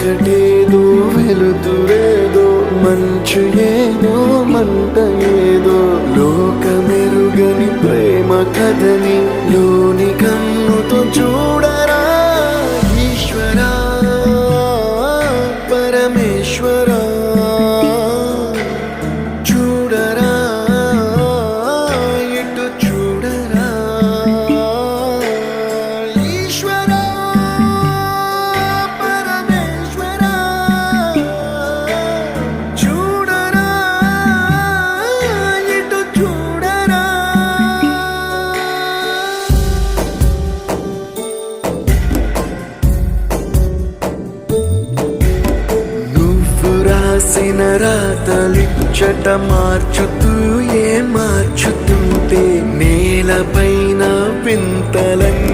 చీకటేదో వెలుతురేదో మంచు ఏదో మంట ఏదో లోకమెరుగని ప్రేమ కథని లోని కన్నుతో చూడరా ఈశ్వరా పరమేశ్వరా చూడరా ఇటు చూడరా ఈశ్వరా పరమేశ్వరా చూడరా ఇటు చూడరా నువ్వు రాసిన రాతలిచ్చట మార్చుతూ మార్చుతుంటే నేలపైన వింతలన్నీ